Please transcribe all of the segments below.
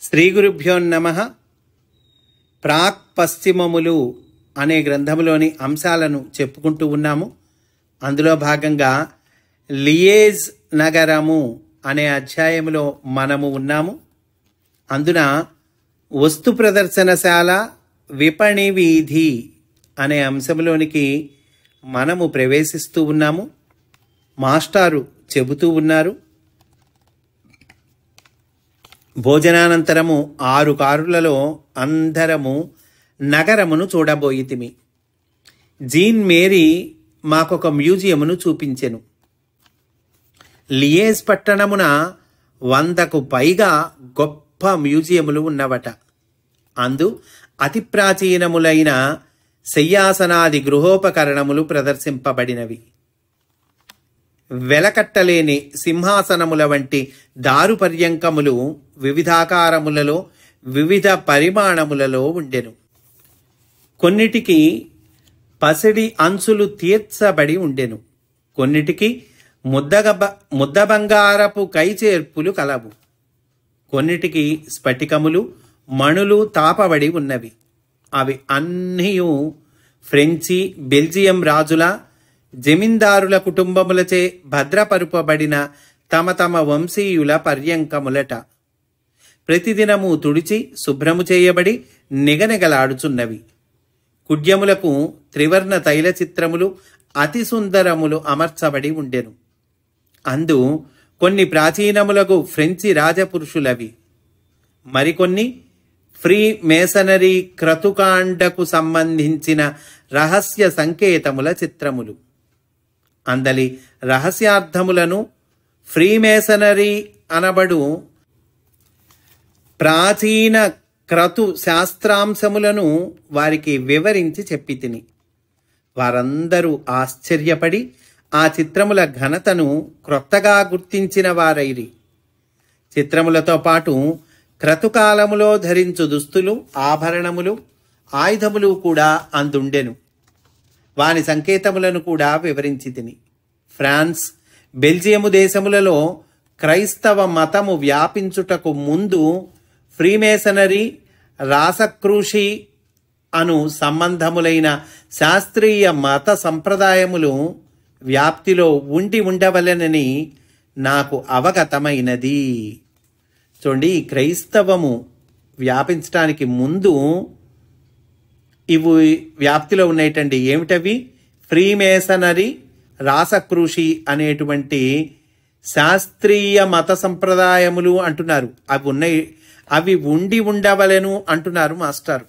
శ్రీ గురుభ్యో నమః. ప్రాక్ పశ్చిమములు అనే గ్రంథములోని అంశాలను చెప్పుకుంటూ ఉన్నాము. అందులో భాగంగా లియేజ్ నగరము అనే అధ్యాయములో మనము ఉన్నాము. అందున వస్తు ప్రదర్శనశాల విపణి వీధి అనే అంశంలోనికి మనము ప్రవేశిస్తూ ఉన్నాము. మాస్టారు చెబుతూ ఉన్నారు, భోజనానంతరము 6 కారులలో అందరము నగరమును చూడబోయితిమి. జీన్ మేరీ మాకొక మ్యూజియమును చూపించెను. లియేజ్ పట్టణమున 100కు పైగా గొప్ప మ్యూజియములు ఉన్నవట. అందు అతి ప్రాచీనములైన శయ్యాసనాది గృహోపకరణములు ప్రదర్శింపబడినవి. వెలకట్టలేని సింహాసనముల వంటి దారు పర్యంకములు వివిధాకారములలో వివిధ పరిమాణములలో ఉండెను. కొన్నిటికి పసిడి అంచులు తీర్చబడి ఉండెను. కొన్నిటికి ముద్ద బంగారపు కైచేర్పులు కలవు. కొన్నిటికి స్ఫటికములు మణులు తాపబడి ఉన్నవి. అవి అన్నీ ఫ్రెంచి బెల్జియం రాజుల జమీందారుల కుటుంబములచే భద్రపరుపబడిన తమ తమ వంశీయుల పర్యంకములట. ప్రతిదినము తుడిచి శుభ్రము చేయబడి నిగనిగలాడుచున్నవి. కుడ్యములకు త్రివర్ణ తైల చిత్రములు అతి సుందరములు అమర్చబడి ఉండెను. అందు కొన్ని ప్రాచీనములకు ఫ్రెంచి రాజపురుషులవి, మరికొన్ని ఫ్రీ మేసనరీ క్రతుకాండకు సంబంధించిన రహస్య సంకేతముల చిత్రములు. అందలి రహస్యార్థములను ఫ్రీమేసనరీ అనబడు ప్రాచీన క్రతు శాస్త్రాంశములను వారికి వివరించి చెప్పి తిని వారందరూ ఆశ్చర్యపడి ఆ చిత్రముల ఘనతను క్రొత్తగా గుర్తించిన వారైరి. చిత్రములతో పాటు క్రతుకాలములో ధరించు దుస్తులు, ఆభరణములు, ఆయుధములు కూడా అందుండెను. వాని సంకేతములను కూడా వివరించి తిని. ఫ్రాన్స్, బెల్జియము దేశములలో క్రైస్తవ మతము వ్యాపించుటకు ముందు ఫ్రీమేసనరీ, రాసక్రూషి అను సంబంధములైన శాస్త్రీయ మత సంప్రదాయములు వ్యాప్తిలో ఉండవలెనని నాకు అవగతమైనది. చూడండి, ఈ క్రైస్తవము వ్యాపించడానికి ముందు ఇవి వ్యాప్తిలో ఉన్నాయిటండి. ఏమిటవి? ఫ్రీమేసనరీ, రాసక్రూషి అనేటువంటి శాస్త్రీయ మత సంప్రదాయములు అంటున్నారు. అవి ఉన్నాయి, అవి ఉండవలెను అంటున్నారు మాస్టారు.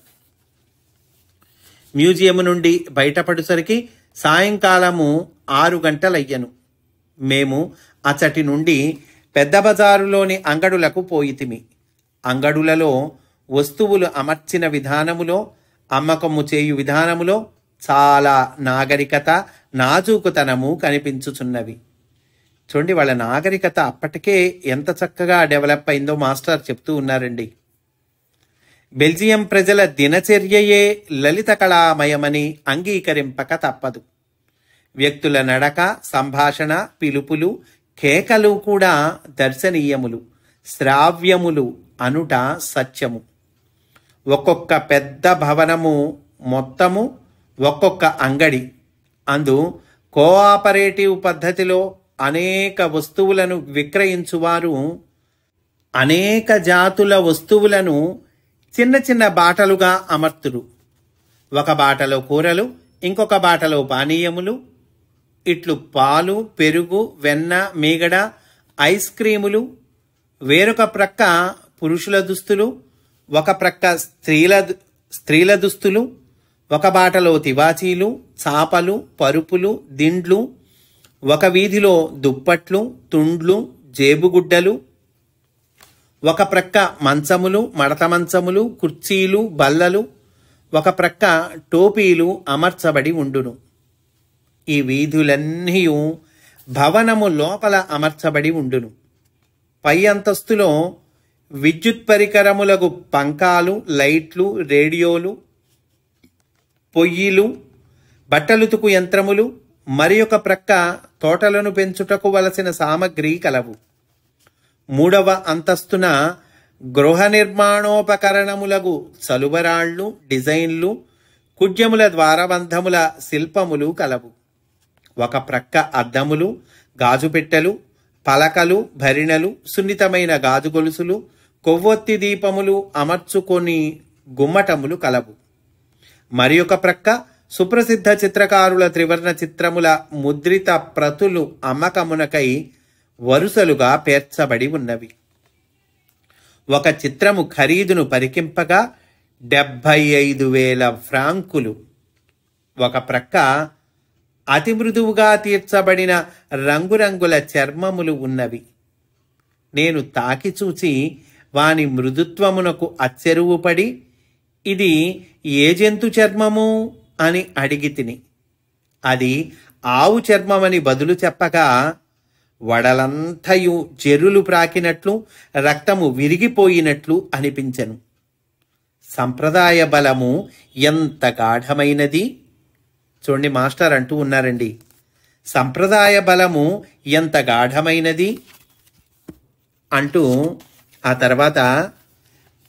మ్యూజియం నుండి బయటపడేసరికి సాయంకాలము 6 గంటలయ్యను. మేము అచ్చటి నుండి పెద్ద బజారులోని అంగడులకు పోయితిమి. అంగడులలో వస్తువులు అమర్చిన విధానములో, అమ్మకము చేయు విధానములో చాలా నాగరికత, నాజూకుతనము కనిపించుచున్నవి. చూడండి, వాళ్ళ నాగరికత అప్పటికే ఎంత చక్కగా డెవలప్ అయిందో మాస్టర్ చెప్తూ ఉన్నారండి. బెల్జియం ప్రజల దినచర్యయే లలిత కళామయమని అంగీకరింపక తప్పదు. వ్యక్తుల నడక, సంభాషణ, పిలుపులు, కేకలు కూడా దర్శనీయములు, శ్రావ్యములు అనుట సత్యము. ఒక్కొక్క పెద్ద భవనము మొత్తము ఒక్కొక్క అంగడి. అందు కోఆపరేటివ్ పద్ధతిలో అనేక వస్తువులను విక్రయించువారు అనేక జాతుల వస్తువులను చిన్న చిన్న బాటలుగా అమర్తురు. ఒక బాటలో కూరలు, ఇంకొక బాటలో పానీయములు, ఇట్లు పాలు, పెరుగు, వెన్న, మీగడ, ఐస్ క్రీములు. వేరొక ప్రక్క పురుషుల దుస్తులు, ఒక ప్రక్క స్త్రీల దుస్తులు, ఒక బాటలో తివాచీలు, చాపలు, పరుపులు, దిండ్లు, ఒక వీధిలో దుప్పట్లు, తుండ్లు, జేబుగుడ్డలు, ఒక ప్రక్క మంచములు, మడత మంచములు, కుర్చీలు, బల్లలు, ఒక ప్రక్క టోపీలు అమర్చబడి ఉండును. ఈ వీధులన్నీ భవనము లోపల అమర్చబడి ఉండును. పై అంతస్తులో విద్యుత్ పరికరములకు పంకాలు, లైట్లు, రేడియోలు, పొయ్యిలు, బట్టలుతుకు యంత్రములు, మరి ఒక ప్రక్క తోటలను పెంచుటకు వలసిన సామగ్రి కలవు. 3వ అంతస్తున గృహ నిర్మాణోపకరణములగు చలువరాళ్ళు, డిజైన్లు, కుడ్యముల ద్వారబంధముల శిల్పములు కలవు. ఒక ప్రక్క అద్దములు, గాజుపెట్టెలు, పలకలు, భరిణెలు, సున్నితమైన గాజు గొలుసులు, కొవ్వొత్తి దీపములు అమర్చుకొని గుమ్మటములు కలవు. మరి ఒక ప్రక్క సుప్రసిద్ధ చిత్రకారుల త్రివర్ణ చిత్రముల ముద్రిత ప్రతులు అమ్మకమునకై వరుసలుగా పేర్చబడి ఉన్నవి. ఒక చిత్రము ఖరీదును పరికింపగా 75,000 ఫ్రాంకులు. ఒక ప్రక్క అతి మృదువుగా తీర్చబడిన రంగురంగుల చర్మములు ఉన్నవి. నేను తాకి చూచి వాని మృదుత్వమునకు అచ్చెరువుపడి, ఇది ఏ జంతు చర్మము అని అడిగి తిని. అది ఆవు చర్మమని బదులు చెప్పగా, వడలంతయు జెర్రులు ప్రాకినట్లు, రక్తము విరిగిపోయినట్లు అనిపించెను. సంప్రదాయ బలము ఎంత గాఢమైనది! చూడండి, మాస్టర్ అంటూ ఉన్నారండి, సంప్రదాయ బలము ఎంత గాఢమైనది అంటూ. ఆ తర్వాత,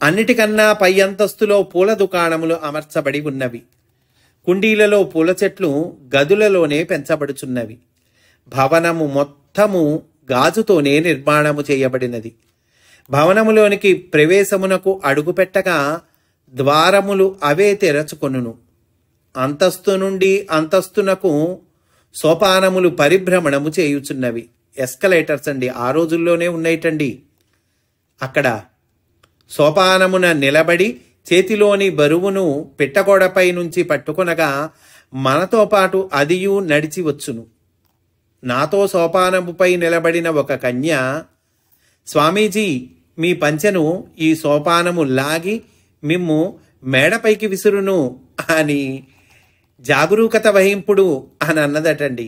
అన్నిటికన్నా పై అంతస్తులో పూల దుకాణములు అమర్చబడి ఉన్నవి. కుండీలలో పూల చెట్లు గదులలోనే పెంచబడుచున్నవి. భవనము మొత్తము గాజుతోనే నిర్మాణము చేయబడినది. భవనములోనికి ప్రవేశమునకు అడుగుపెట్టగా ద్వారములు అవే తెరచుకొనును. అంతస్తు నుండి అంతస్తునకు సోపానములు పరిభ్రమణము చేయుచున్నవి. ఎస్కలేటర్స్ అండి, ఆ రోజుల్లోనే ఉన్నాయిటండి. అక్కడ సోపానమున నిలబడి చేతిలోని బరువును పిట్టగోడపై నుంచి పట్టుకొనగా మనతో పాటు అదియు నడిచి వచ్చును. నాతో సోపానముపై నిలబడిన ఒక కన్య, స్వామీజీ, మీ పంచెను ఈ సోపానము లాగి మిమ్ము మేడపైకి విసురును అని జాగరూకత వహింపుడు అని అన్నదటండి.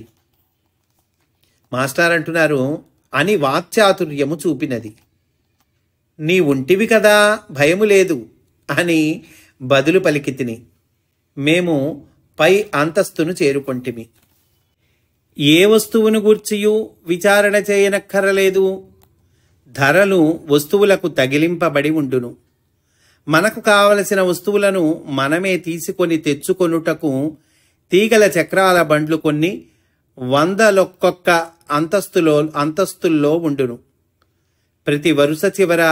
మాస్టర్ అంటున్నారు, అని వాక్చాతుర్యము చూపినది. నీ ఉంటివి కదా, భయము లేదు అని బదులు పలికి తిని. మేము పై అంతస్తును చేరుకొంటిమి. ఏ వస్తువును గూర్చియు విచారణ చేయనక్కరలేదు. ధరలు వస్తువులకు తగిలింపబడి ఉండును. మనకు కావలసిన వస్తువులను మనమే తీసుకొని తెచ్చుకొనుటకు తీగల చక్రాల బండ్లు కొన్ని 100లొక్కొక్క అంతస్తుల్లో ఉండును. ప్రతి వరుస చివర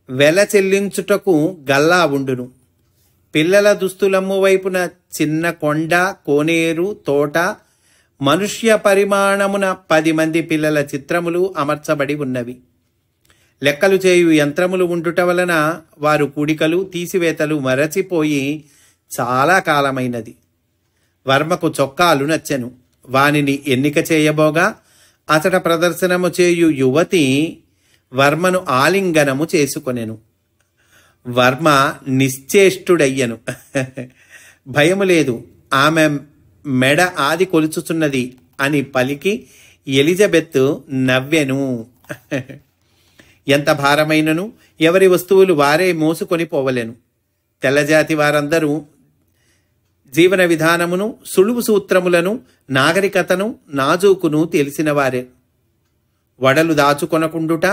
వెల చెల్లించుటకు గల్లా ఉండును. పిల్లల దుస్తులమ్ము వైపున చిన్న కొండ, కోనేరు, తోట, మనుష్య పరిమాణమున 10 మంది పిల్లల చిత్రములు అమర్చబడి ఉన్నవి. లెక్కలు చేయు యంత్రములు ఉండుట వలన వారు కూడికలు తీసివేతలు మరచిపోయి చాలా కాలమైనది. వర్మకు చొక్కాలు నచ్చెను. వానిని ఎన్నిక చేయబోగా అతడ ప్రదర్శనము చేయు యువతి వర్మను ఆలింగనము చేసుకొనెను. వర్మ నిశ్చేష్టుడయ్యను. భయము లేదు, ఆమె మెడ ఆది కొలుచుచున్నది అని పలికి ఎలిజబెత్ నవ్వెను. ఎంత భారమైనను ఎవరి వస్తువులు వారే మోసుకొని పోవలేను. తెల్లజాతి వారందరూ జీవన విధానమును, సులువు సూత్రములను, నాగరికతను, నాజూకును తెలిసిన వారే. వడలు దాచుకొనకుండుట,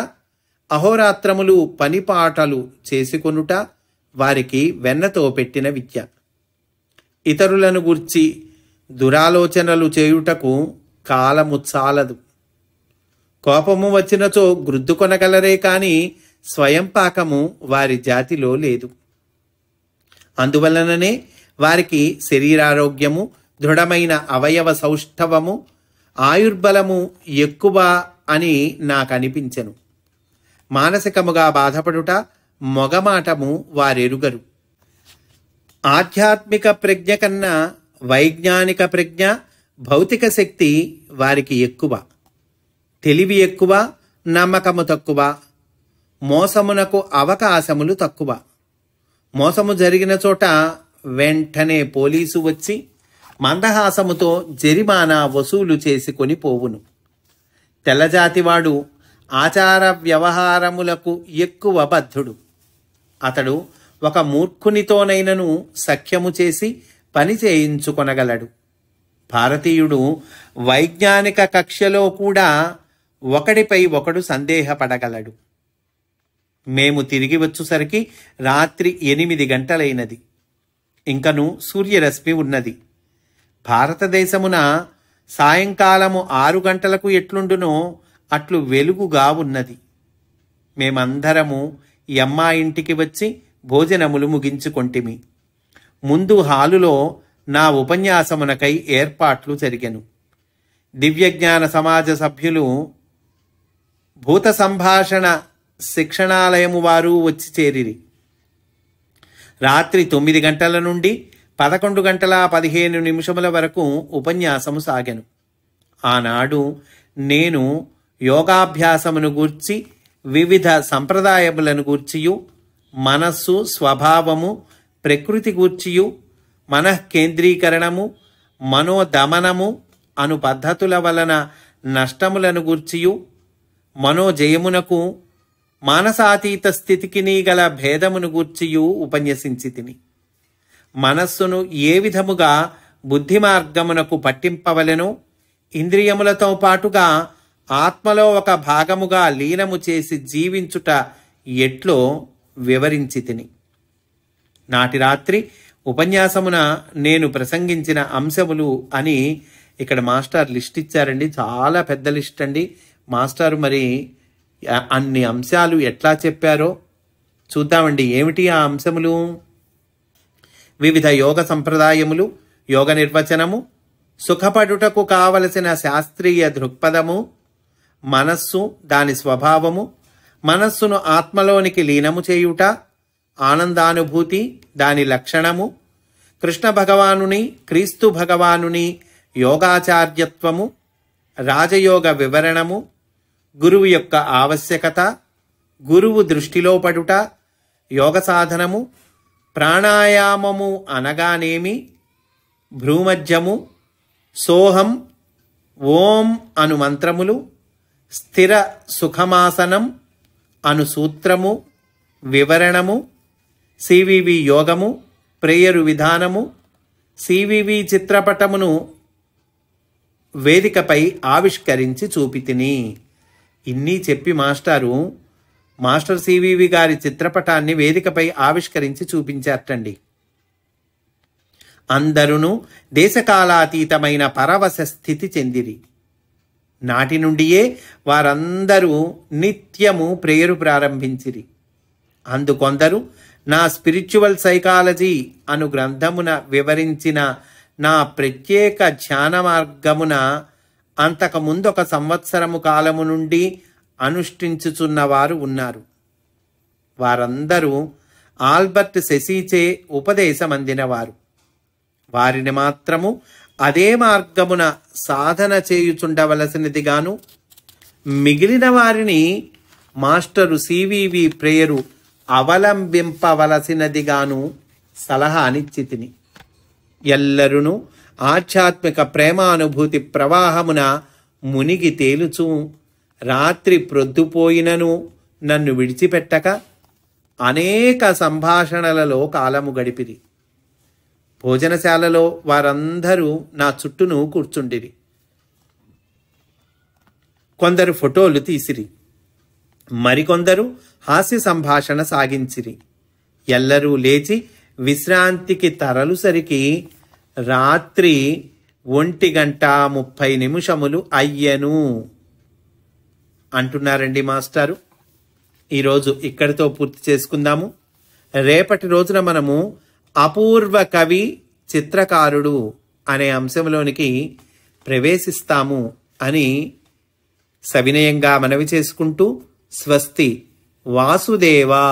అహోరాత్రములు పనిపాటలు చేసుకొనుట వారికి వెన్నతో పెట్టిన విద్య. ఇతరులను గూర్చి దురాలోచనలు చేయుటకు కాలము చాలదు. కోపము వచ్చినచో గ్రుద్దుకొనగలరే కాని స్వయం పాకము వారి జాతిలో లేదు. అందువలననే వారికి శరీరారోగ్యము, దృఢమైన అవయవ సౌష్ఠవము, ఆయుర్బలము ఎక్కువ అని నాకు అనిపించెను. మానసికముగా బాధపడుట, మొగమాటము వారెరుగరు. ఆధ్యాత్మిక ప్రజ్ఞ కన్నా వైజ్ఞానిక ప్రజ్ఞ, భౌతిక శక్తి వారికి ఎక్కువ. తెలివి ఎక్కువ, నమ్మకము తక్కువ. మోసమునకు అవకాశములు తక్కువ. మోసము జరిగిన చోట వెంటనే పోలీసు వచ్చి మందహాసముతో జరిమానా వసూలు చేసుకొని పోవును. తెల్లజాతివాడు ఆచార వ్యవహారములకు ఎక్కువ బద్ధుడు. అతడు ఒక మూర్ఖునితోనైనను సఖ్యము చేసి పని చేయించుకొనగలడు. భారతీయుడు వైజ్ఞానిక కక్ష్యలో కూడా ఒకడిపై ఒకడు సందేహపడగలడు. మేము తిరిగి వచ్చేసరికి రాత్రి 8 గంటలైనది. ఇంకను సూర్యరశ్మి ఉన్నది. భారతదేశమున సాయంకాలము 6 గంటలకు ఎట్లుండునో అట్లు వెలుగుగా ఉన్నది. మేమందరము ఈ ఇంటికి వచ్చి భోజనములు ముగించుకొంటిమి. ముందు హాలులో నా ఉపన్యాసమునకై ఏర్పాట్లు జరిగెను. దివ్యజ్ఞాన సమాజ సభ్యులు భూత సంభాషణ శిక్షణాలయము వారు వచ్చి చేరిరి. రాత్రి 9 గంటల నుండి 11:15 వరకు ఉపన్యాసము సాగెను. ఆనాడు నేను యోగాభ్యాసమును గూర్చి, వివిధ సంప్రదాయములను గూర్చియు, మనస్సు స్వభావము ప్రకృతి గూర్చియు, మనఃకేంద్రీకరణము మనోదమనము అను పద్ధతుల వలన నష్టములను గూర్చియు, మనోజయమునకు మానసాతీత స్థితికి గల భేదమును గూర్చియు ఉపన్యసించి తిని, మనస్సును ఏ విధముగా బుద్ధి మార్గమునకు పట్టింపవలెనో, ఇంద్రియములతో పాటుగా ఆత్మలో ఒక భాగముగా లీనము చేసి జీవించుట ఎట్లో వివరించి తిని. నాటి రాత్రి ఉపన్యాసమున నేను ప్రసంగించిన అంశములు అని ఇక్కడ మాస్టర్ లిస్ట్ ఇచ్చారండి. చాలా పెద్ద లిస్ట్ అండి. మాస్టర్ మరి అన్ని అంశాలు ఎట్లా చెప్పారో చూద్దామండి. ఏమిటి ఆ అంశములు? వివిధ యోగ సంప్రదాయములు, యోగ నిర్వచనము, సుఖపడుటకు కావలసిన శాస్త్రీయ దృక్పథము, మనస్సు దాని స్వభావము, మనస్సును ఆత్మలోనికి లీనము చేయుట, ఆనందానుభూతి దాని లక్షణము, కృష్ణ భగవానుని క్రీస్తు భగవానుని యోగాచార్యత్వము, రాజయోగ వివరణము, గురువు యొక్క ఆవశ్యకత, గురువు దృష్టిలో పడుట, యోగ సాధనము, ప్రాణాయామము అనగానేమి, భ్రూమధ్యము, సోహం, ఓం అను మంత్రములు, స్థిర సుఖమాసనం అను సూత్రము వివరణము, సివివి యోగము, ప్రేయరు విధానము, సివివి చిత్రపటమును వేదికపై ఆవిష్కరించి చూపితిని. ఇన్ని చెప్పి మాస్టర్ సివివి గారి చిత్రపటాన్ని వేదికపై ఆవిష్కరించి చూపించారటండి. అందరూ దేశకాలాతీతమైన పరవశ స్థితి చెందిరి. నాటి నుండియే వారందరూ నిత్యము ప్రేయరు ప్రారంభించిరి. అందుకొందరు నా స్పిరిచువల్ సైకాలజీ అను గ్రంథమున వివరించిన నా ప్రత్యేక ధ్యాన మార్గమున అంతకుముందు 1 సంవత్సరము కాలము నుండి అనుష్ఠించుచున్నవారు ఉన్నారు. వారందరూ ఆల్బర్ట్ సెసీచే ఉపదేశమందినవారు. వారిని మాత్రము అదే మార్గమున సాధన చేయుచుండవలసినదిగాను, మిగిలిన వారిని మాస్టరు సివివి ప్రేయరు అవలంబింపవలసినదిగాను సలహానిచ్చి తిని. ఎల్లరును ఆధ్యాత్మిక ప్రేమానుభూతి ప్రవాహమున మునిగి తేలుచు రాత్రి ప్రొద్దుపోయినను నన్ను విడిచిపెట్టక అనేక సంభాషణలలో కాలము గడిపిరి. భోజనశాలలో వారందరూ నా చుట్టూను కూర్చుండిరి. కొందరు ఫోటోలు తీసిరి, మరికొందరు హాస్య సంభాషణ సాగించిరి. ఎల్లరూ లేచి విశ్రాంతికి తరలుసరికి రాత్రి 1:30 అయ్యను అంటున్నారండి మాస్టారు. ఈరోజు ఇక్కడితో పూర్తి చేసుకుందాము. రేపటి రోజున మనము అపూర్వ కవి చిత్రకారుడు అనే అంశంలోనికి ప్రవేశిస్తాము అని సవినయంగా మనవి చేసుకుంటూ స్వస్తి. వాసుదేవా.